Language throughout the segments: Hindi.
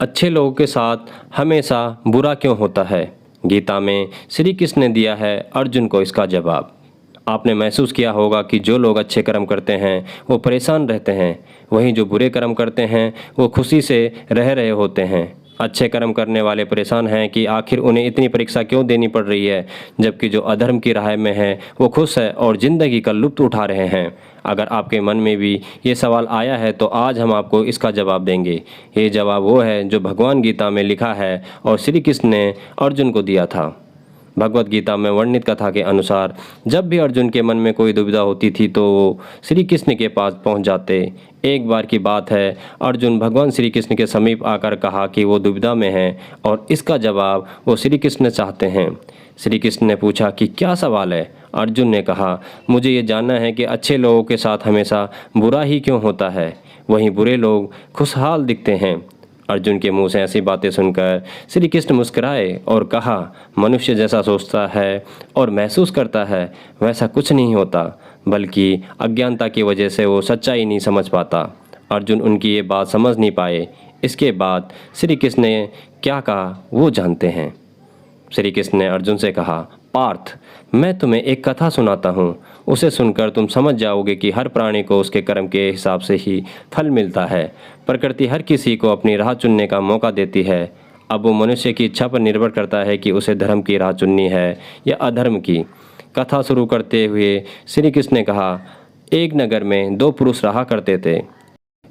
अच्छे लोगों के साथ हमेशा बुरा क्यों होता है? गीता में श्री कृष्ण ने दिया है अर्जुन को इसका जवाब। आपने महसूस किया होगा कि जो लोग अच्छे कर्म करते हैं वो परेशान रहते हैं, वहीं जो बुरे कर्म करते हैं वो खुशी से रह रहे होते हैं। अच्छे कर्म करने वाले परेशान हैं कि आखिर उन्हें इतनी परीक्षा क्यों देनी पड़ रही है, जबकि जो अधर्म की राह में है वो खुश है और ज़िंदगी का लुत्फ़ उठा रहे हैं। अगर आपके मन में भी ये सवाल आया है तो आज हम आपको इसका जवाब देंगे। ये जवाब वो है जो भगवान गीता में लिखा है और श्री कृष्ण ने अर्जुन को दिया था। भगवत गीता में वर्णित कथा के अनुसार जब भी अर्जुन के मन में कोई दुविधा होती थी तो वो श्री कृष्ण के पास पहुंच जाते। एक बार की बात है, अर्जुन भगवान श्री कृष्ण के समीप आकर कहा कि वो दुविधा में है और इसका जवाब वो श्री कृष्ण चाहते हैं। श्री कृष्ण ने पूछा कि क्या सवाल है? अर्जुन ने कहा, मुझे ये जानना है कि अच्छे लोगों के साथ हमेशा बुरा ही क्यों होता है, वहीं बुरे लोग खुशहाल दिखते हैं। अर्जुन के मुंह से ऐसी बातें सुनकर श्री कृष्ण मुस्कुराए और कहा, मनुष्य जैसा सोचता है और महसूस करता है वैसा कुछ नहीं होता, बल्कि अज्ञानता की वजह से वो सच्चाई नहीं समझ पाता। अर्जुन उनकी ये बात समझ नहीं पाए। इसके बाद श्री कृष्ण ने क्या कहा वो जानते हैं। श्री कृष्ण ने अर्जुन से कहा, पार्थ, मैं तुम्हें एक कथा सुनाता हूँ, उसे सुनकर तुम समझ जाओगे कि हर प्राणी को उसके कर्म के हिसाब से ही फल मिलता है। प्रकृति हर किसी को अपनी राह चुनने का मौका देती है। अब वो मनुष्य की इच्छा पर निर्भर करता है कि उसे धर्म की राह चुननी है या अधर्म की। कथा शुरू करते हुए श्री कृष्ण ने कहा, एक नगर में दो पुरुष रहा करते थे।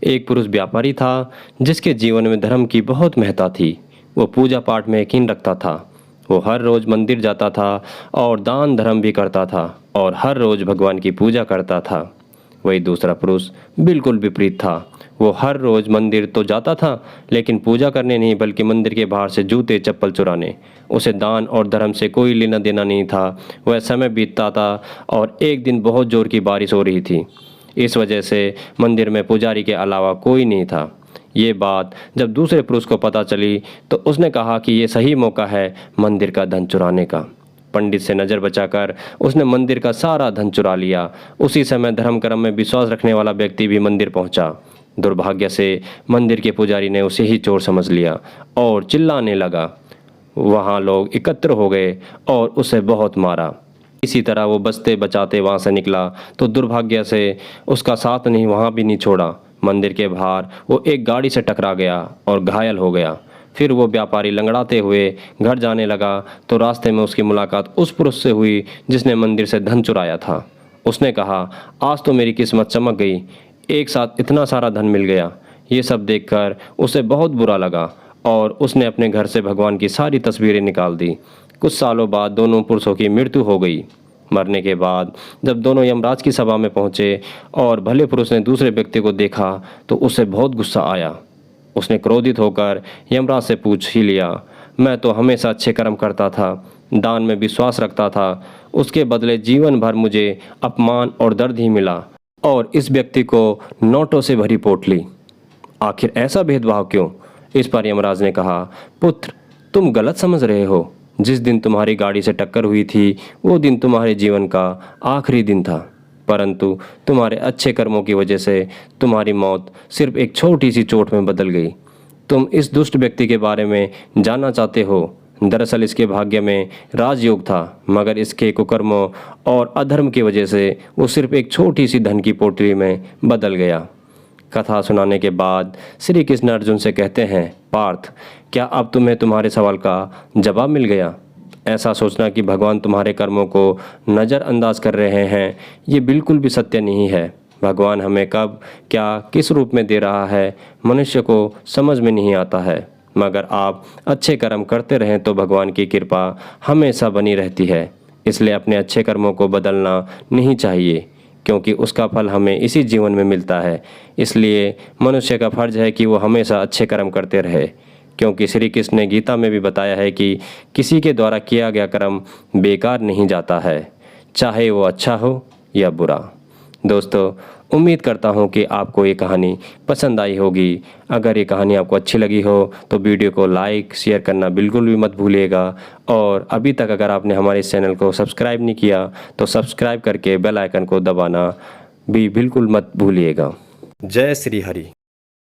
एक पुरुष व्यापारी था जिसके जीवन में धर्म की बहुत महत्ता थी। वो पूजा पाठ में यकीन रखता था। वो हर रोज़ मंदिर जाता था और दान धर्म भी करता था और हर रोज़ भगवान की पूजा करता था। वही दूसरा पुरुष बिल्कुल विपरीत था। वो हर रोज़ मंदिर तो जाता था लेकिन पूजा करने नहीं, बल्कि मंदिर के बाहर से जूते चप्पल चुराने। उसे दान और धर्म से कोई लेना देना नहीं था। वह समय बीतता था और एक दिन बहुत ज़ोर की बारिश हो रही थी। इस वजह से मंदिर में पुजारी के अलावा कोई नहीं था। ये बात जब दूसरे पुरुष को पता चली तो उसने कहा कि ये सही मौका है मंदिर का धन चुराने का। पंडित से नज़र बचाकर उसने मंदिर का सारा धन चुरा लिया। उसी समय धर्म कर्म में विश्वास रखने वाला व्यक्ति भी मंदिर पहुंचा। दुर्भाग्य से मंदिर के पुजारी ने उसे ही चोर समझ लिया और चिल्लाने लगा। वहाँ लोग एकत्र हो गए और उसे बहुत मारा। इसी तरह वो बचते बचाते वहाँ से निकला तो दुर्भाग्य से उसका साथ नहीं वहाँ भी नहीं छोड़ा। मंदिर के बाहर वो एक गाड़ी से टकरा गया और घायल हो गया। फिर वो व्यापारी लंगड़ाते हुए घर जाने लगा तो रास्ते में उसकी मुलाकात उस पुरुष से हुई जिसने मंदिर से धन चुराया था। उसने कहा, आज तो मेरी किस्मत चमक गई, एक साथ इतना सारा धन मिल गया। ये सब देखकर उसे बहुत बुरा लगा और उसने अपने घर से भगवान की सारी तस्वीरें निकाल दी। कुछ सालों बाद दोनों पुरुषों की मृत्यु हो गई। मरने के बाद जब दोनों यमराज की सभा में पहुंचे और भले पुरुष ने दूसरे व्यक्ति को देखा तो उसे बहुत गुस्सा आया। उसने क्रोधित होकर यमराज से पूछ ही लिया, मैं तो हमेशा अच्छे कर्म करता था, दान में विश्वास रखता था, उसके बदले जीवन भर मुझे अपमान और दर्द ही मिला और इस व्यक्ति को नोटों से भरी पोटली। आखिर ऐसा भेदभाव क्यों? इस पर यमराज ने कहा, पुत्र, तुम गलत समझ रहे हो। जिस दिन तुम्हारी गाड़ी से टक्कर हुई थी वो दिन तुम्हारे जीवन का आखिरी दिन था, परंतु तुम्हारे अच्छे कर्मों की वजह से तुम्हारी मौत सिर्फ एक छोटी सी चोट में बदल गई। तुम इस दुष्ट व्यक्ति के बारे में जानना चाहते हो। दरअसल इसके भाग्य में राजयोग था, मगर इसके कुकर्मों और अधर्म की वजह से वो सिर्फ एक छोटी सी धन की पोटली में बदल गया। कथा सुनाने के बाद श्री कृष्ण अर्जुन से कहते हैं, पार्थ, क्या अब तुम्हें तुम्हारे सवाल का जवाब मिल गया? ऐसा सोचना कि भगवान तुम्हारे कर्मों को नज़रअंदाज कर रहे हैं, ये बिल्कुल भी सत्य नहीं है। भगवान हमें कब क्या किस रूप में दे रहा है मनुष्य को समझ में नहीं आता है, मगर आप अच्छे कर्म करते रहें तो भगवान की कृपा हमेशा बनी रहती है। इसलिए अपने अच्छे कर्मों को बदलना नहीं चाहिए, क्योंकि उसका फल हमें इसी जीवन में मिलता है। इसलिए मनुष्य का फर्ज है कि वो हमेशा अच्छे कर्म करते रहे, क्योंकि श्री कृष्ण ने गीता में भी बताया है कि किसी के द्वारा किया गया कर्म बेकार नहीं जाता है, चाहे वो अच्छा हो या बुरा। दोस्तों, उम्मीद करता हूँ कि आपको ये कहानी पसंद आई होगी। अगर ये कहानी आपको अच्छी लगी हो तो वीडियो को लाइक शेयर करना बिल्कुल भी मत भूलिएगा, और अभी तक अगर आपने हमारे इस चैनल को सब्सक्राइब नहीं किया तो सब्सक्राइब करके बेल आइकन को दबाना भी बिल्कुल मत भूलिएगा। जय श्री हरि।